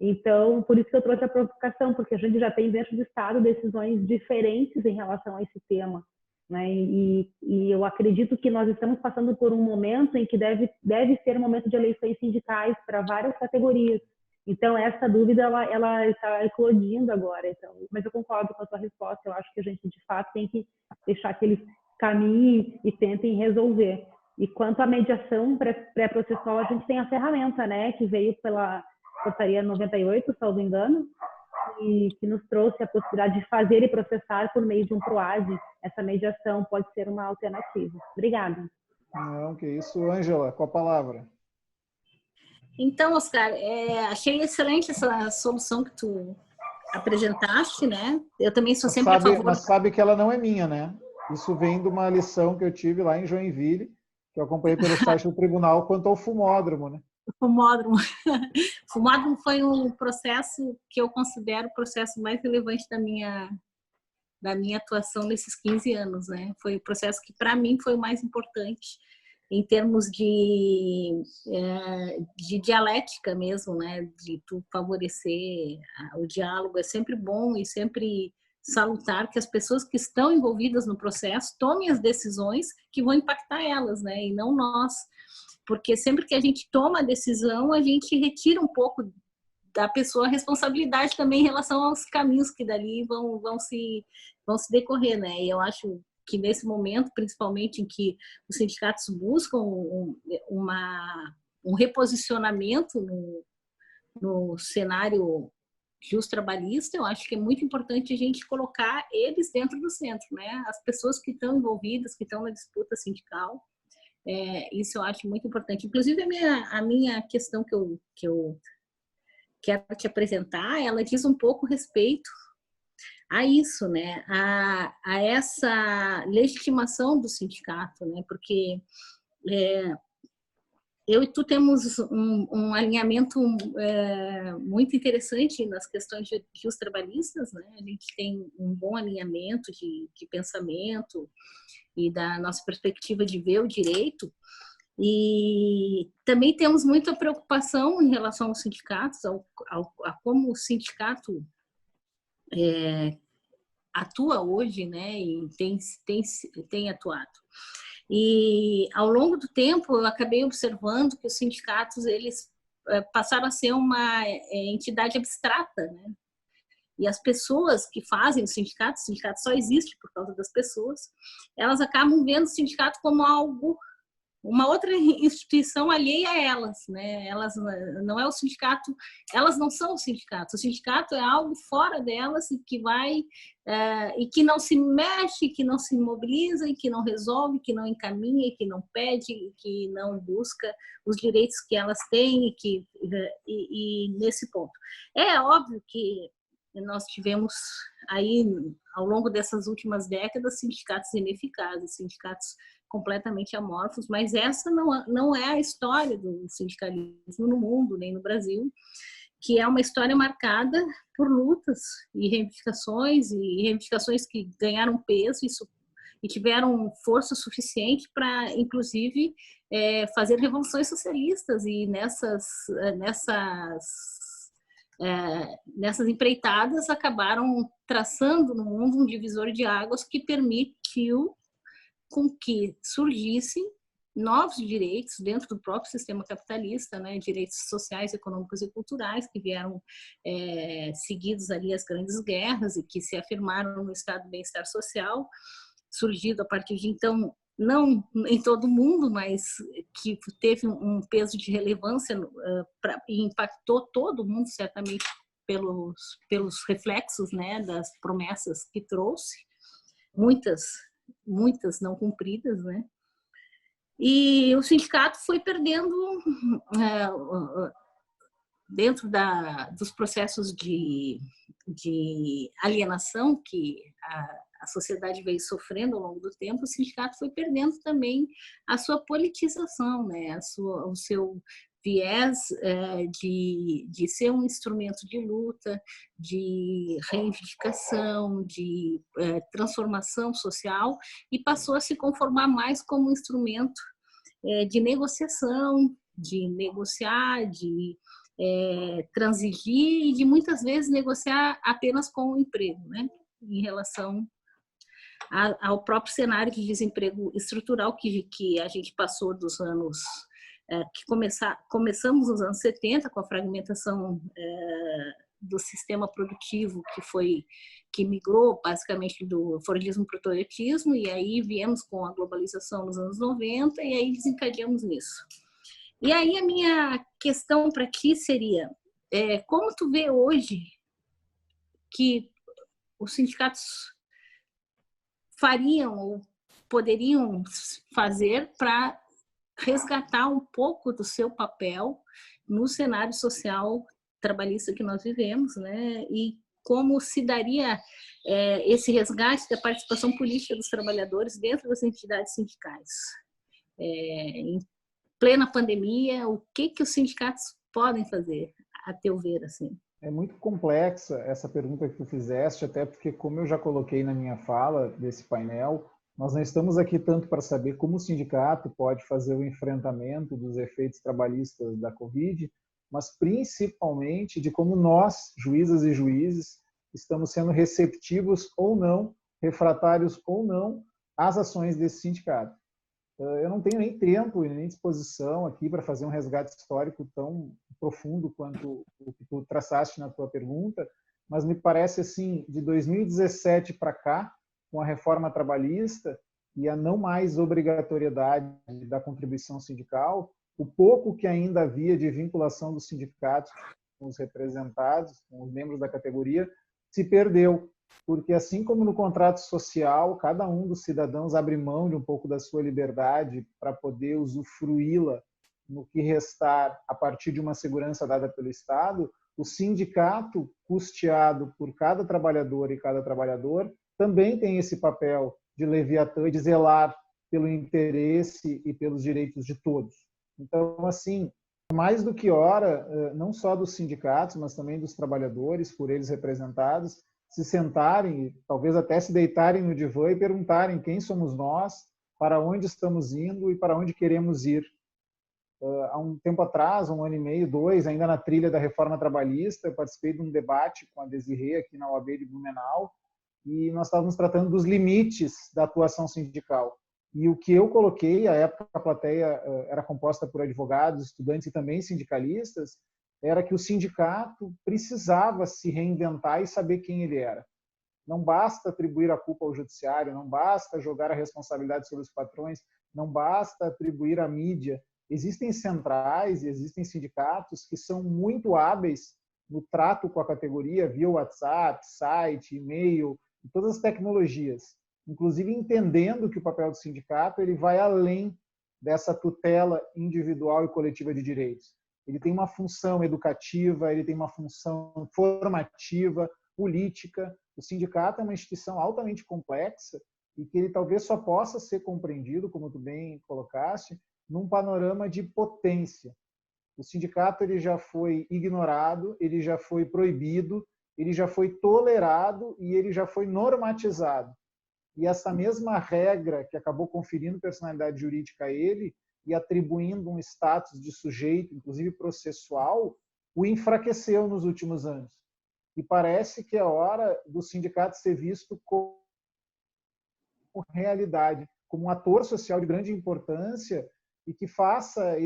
Então, por isso que eu trouxe a provocação, porque a gente já tem dentro do Estado decisões diferentes em relação a esse tema, né? E eu acredito que nós estamos passando por um momento em que deve ser um momento de eleições sindicais para várias categorias. Então, essa dúvida, ela está eclodindo agora. Então, mas eu concordo com a sua resposta. Eu acho que a gente, de fato, tem que deixar que eles caminhem e tentem resolver. E quanto à mediação pré-processual, a gente tem a ferramenta, né, que veio pela Portaria 98, salvo engano, e que nos trouxe a possibilidade de fazer e processar por meio de um PROAD. Essa mediação pode ser uma alternativa. Obrigada. Não, que isso. Ângela, com a palavra. Então, Oscar, achei excelente essa solução que tu apresentaste, né? Eu também sou sempre a favor. Mas sabe que ela não é minha, né? Isso vem de uma lição que eu tive lá em Joinville, que eu acompanhei pelo site do tribunal quanto ao fumódromo, né? Fumódromo. Fumódromo foi um processo que eu considero o processo mais relevante da minha atuação nesses 15 anos, né? Foi o processo que, para mim, foi o mais importante em termos de dialética mesmo, né? De tu favorecer o diálogo. É sempre bom e sempre salutar que as pessoas que estão envolvidas no processo tomem as decisões que vão impactar elas, né? E não nós. Porque sempre que a gente toma a decisão, a gente retira um pouco da pessoa a responsabilidade também em relação aos caminhos que dali vão se decorrer, né? E eu acho que nesse momento, principalmente em que os sindicatos buscam um reposicionamento no cenário justo-trabalhista, eu acho que é muito importante a gente colocar eles dentro do centro, né? As pessoas que estão envolvidas, que estão na disputa sindical, isso eu acho muito importante. Inclusive, a minha questão que eu quero te apresentar, ela diz um pouco respeito a isso, né? A essa legitimação do sindicato, né? Porque eu e tu temos um alinhamento muito interessante nas questões de trabalhistas, né? A gente tem um bom alinhamento de pensamento e da nossa perspectiva de ver o direito. E também temos muita preocupação em relação aos sindicatos, a como o sindicato atua hoje, né, e tem atuado. E ao longo do tempo eu acabei observando que os sindicatos eles passaram a ser uma entidade abstrata, né? E as pessoas que fazem o sindicato só existe por causa das pessoas, elas acabam vendo o sindicato como algo, uma outra instituição alheia a elas, né? Elas não é o sindicato, elas não são o sindicato. O sindicato é algo fora delas e que vai e que não se mexe, que não se mobiliza, e que não resolve, que não encaminha, que não pede, que não busca os direitos que elas têm e nesse ponto. É óbvio que nós tivemos aí, ao longo dessas últimas décadas, sindicatos ineficazes, sindicatos completamente amorfos, mas essa não é a história do sindicalismo no mundo, nem no Brasil, que é uma história marcada por lutas e reivindicações que ganharam peso e tiveram força suficiente para, inclusive, fazer revoluções socialistas, e nessas empreitadas acabaram traçando no mundo um divisor de águas que permitiu com que surgissem novos direitos dentro do próprio sistema capitalista, né? Direitos sociais, econômicos e culturais que vieram seguidos ali as grandes guerras e que se afirmaram no estado de bem-estar social, surgido a partir de então, não em todo o mundo, mas que teve um peso de relevância e impactou todo mundo, certamente, pelos reflexos, né, das promessas que trouxe, muitas não cumpridas, né? E o sindicato foi perdendo, dentro dos processos de alienação que a sociedade veio sofrendo ao longo do tempo, o sindicato foi perdendo também a sua politização, né? O seu viés de ser um instrumento de luta, de reivindicação, de transformação social, e passou a se conformar mais como um instrumento de negociação, de negociar, de transigir e de muitas vezes negociar apenas com o emprego, né? Em relação ao próprio cenário de desemprego estrutural que a gente passou dos anos que começamos nos anos 70 com a fragmentação do sistema produtivo que migrou basicamente do Fordismo para o Toyotismo, e aí viemos com a globalização nos anos 90 e aí desencadeamos nisso. E aí a minha questão para ti seria, como tu vê hoje que os sindicatos fariam ou poderiam fazer para resgatar um pouco do seu papel no cenário social trabalhista que nós vivemos, né? E como se daria esse resgate da participação política dos trabalhadores dentro das entidades sindicais, plena pandemia, o que os sindicatos podem fazer, a teu ver, assim? É muito complexa essa pergunta que tu fizeste, até porque, como eu já coloquei na minha fala desse painel, nós não estamos aqui tanto para saber como o sindicato pode fazer o enfrentamento dos efeitos trabalhistas da Covid, mas principalmente de como nós, juízas e juízes, estamos sendo receptivos ou não, refratários ou não, às ações desse sindicato. Eu não tenho nem tempo e nem disposição aqui para fazer um resgate histórico tão profundo quanto o que tu traçaste na tua pergunta, mas me parece assim, de 2017 para cá, com a reforma trabalhista e a não mais obrigatoriedade da contribuição sindical, o pouco que ainda havia de vinculação dos sindicatos com os representados, com os membros da categoria, se perdeu. Porque assim como no contrato social, cada um dos cidadãos abre mão de um pouco da sua liberdade para poder usufruí-la no que restar a partir de uma segurança dada pelo Estado, o sindicato, custeado por cada trabalhador e cada trabalhador, também tem esse papel de leviatã e de zelar pelo interesse e pelos direitos de todos. Então, assim, mais do que hora, não só dos sindicatos, mas também dos trabalhadores, por eles representados, se sentarem, talvez até se deitarem no divã e perguntarem quem somos nós, para onde estamos indo e para onde queremos ir. Há um tempo atrás, 1 ano e meio, 2, ainda na trilha da reforma trabalhista, eu participei de um debate com a Desirê aqui na UAB de Blumenau, e nós estávamos tratando dos limites da atuação sindical. E o que eu coloquei, à época a plateia era composta por advogados, estudantes e também sindicalistas, era que o sindicato precisava se reinventar e saber quem ele era. Não basta atribuir a culpa ao judiciário, não basta jogar a responsabilidade sobre os patrões, não basta atribuir à mídia. Existem centrais e existem sindicatos que são muito hábeis no trato com a categoria via WhatsApp, site, e-mail, e todas as tecnologias. Inclusive entendendo que o papel do sindicato ele vai além dessa tutela individual e coletiva de direitos. Ele tem uma função educativa, ele tem uma função formativa, política. O sindicato é uma instituição altamente complexa e que ele talvez só possa ser compreendido, como tu bem colocaste, num panorama de potência. O sindicato ele já foi ignorado, ele já foi proibido, ele já foi tolerado e ele já foi normatizado. E essa mesma regra que acabou conferindo personalidade jurídica a ele e atribuindo um status de sujeito, inclusive processual, o enfraqueceu nos últimos anos. E parece que é hora do sindicato ser visto como realidade, como um ator social de grande importância e que faça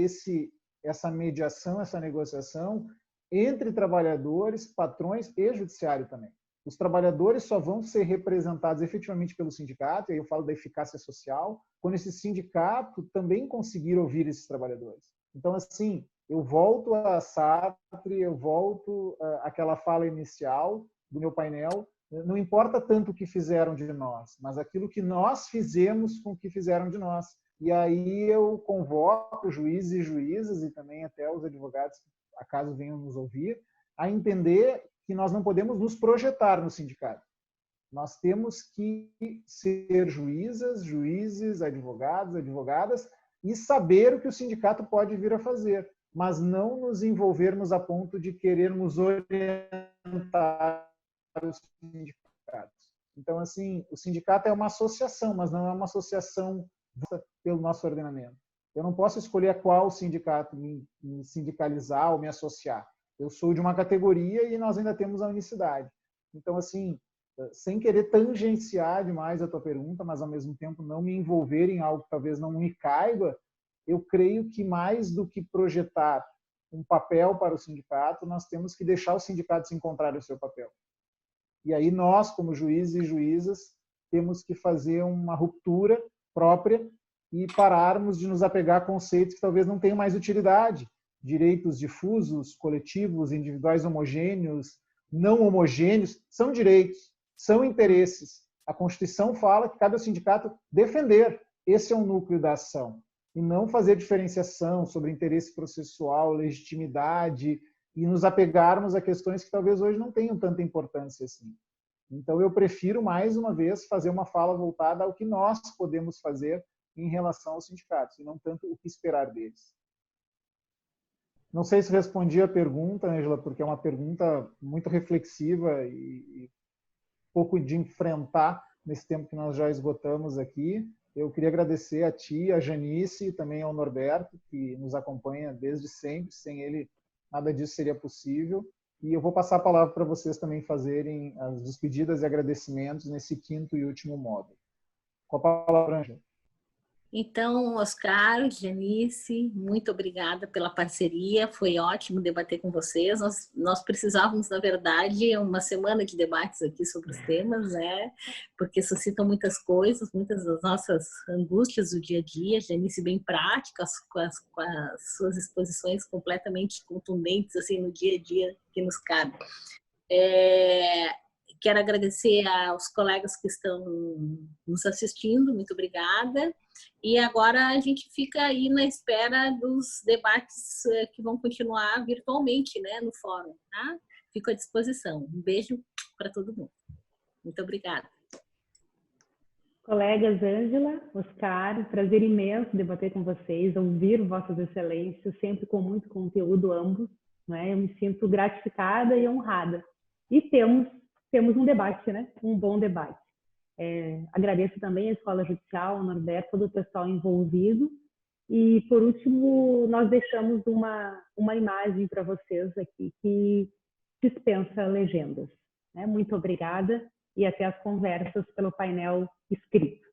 essa mediação, essa negociação entre trabalhadores, patrões e judiciário também. Os trabalhadores só vão ser representados efetivamente pelo sindicato, e aí eu falo da eficácia social, quando esse sindicato também conseguir ouvir esses trabalhadores. Então, assim, eu volto a Sartre, eu volto àquela fala inicial do meu painel, não importa tanto o que fizeram de nós, mas aquilo que nós fizemos com o que fizeram de nós. E aí eu convoco juízes e juízas, e também até os advogados, acaso venham nos ouvir, a entender que nós não podemos nos projetar no sindicato. Nós temos que ser juízas, juízes, advogados, advogadas e saber o que o sindicato pode vir a fazer, mas não nos envolvermos a ponto de querermos orientar os sindicatos. Então, assim, o sindicato é uma associação, mas não é uma associação pelo nosso ordenamento. Eu não posso escolher a qual sindicato me sindicalizar ou me associar. Eu sou de uma categoria e nós ainda temos a unicidade. Então, assim, sem querer tangenciar demais a tua pergunta, mas ao mesmo tempo não me envolver em algo que talvez não me caiba, eu creio que mais do que projetar um papel para o sindicato, nós temos que deixar o sindicato se encontrar o seu papel. E aí nós, como juízes e juízas, temos que fazer uma ruptura própria e pararmos de nos apegar a conceitos que talvez não tenham mais utilidade. Direitos difusos, coletivos, individuais homogêneos, não homogêneos, são direitos, são interesses. A Constituição fala que cabe ao sindicato defender. Esse é o núcleo da ação. E não fazer diferenciação sobre interesse processual, legitimidade, e nos apegarmos a questões que talvez hoje não tenham tanta importância assim. Então, eu prefiro, mais uma vez, fazer uma fala voltada ao que nós podemos fazer em relação aos sindicatos, e não tanto o que esperar deles. Não sei se respondi a pergunta, Ângela, porque é uma pergunta muito reflexiva e pouco de enfrentar nesse tempo que nós já esgotamos aqui. Eu queria agradecer a ti, a Janice e também ao Norberto, que nos acompanha desde sempre. Sem ele, nada disso seria possível. E eu vou passar a palavra para vocês também fazerem as despedidas e agradecimentos nesse quinto e último módulo. Com a palavra, Ângela. Então, Oscar, Janice, muito obrigada pela parceria, foi ótimo debater com vocês. Nós precisávamos, na verdade, uma semana de debates aqui sobre os temas, né? Porque suscitam muitas coisas, muitas das nossas angústias do dia a dia. Janice bem prática, com as suas exposições completamente contundentes, assim, no dia a dia que nos cabe. Quero agradecer aos colegas que estão nos assistindo, muito obrigada. E agora a gente fica aí na espera dos debates que vão continuar virtualmente, né, no fórum, tá? Fico à disposição. Um beijo para todo mundo. Muito obrigada. Colegas Ângela, Oscar, prazer imenso debater com vocês, ouvir vossas excelências, sempre com muito conteúdo ambos, né? Eu me sinto gratificada e honrada. E temos um debate, né? Um bom debate. Agradeço também a Escola Judicial, ao Norberto, todo o pessoal envolvido. E, por último, nós deixamos uma imagem para vocês aqui que dispensa legendas. Né? Muito obrigada e até as conversas pelo painel escrito.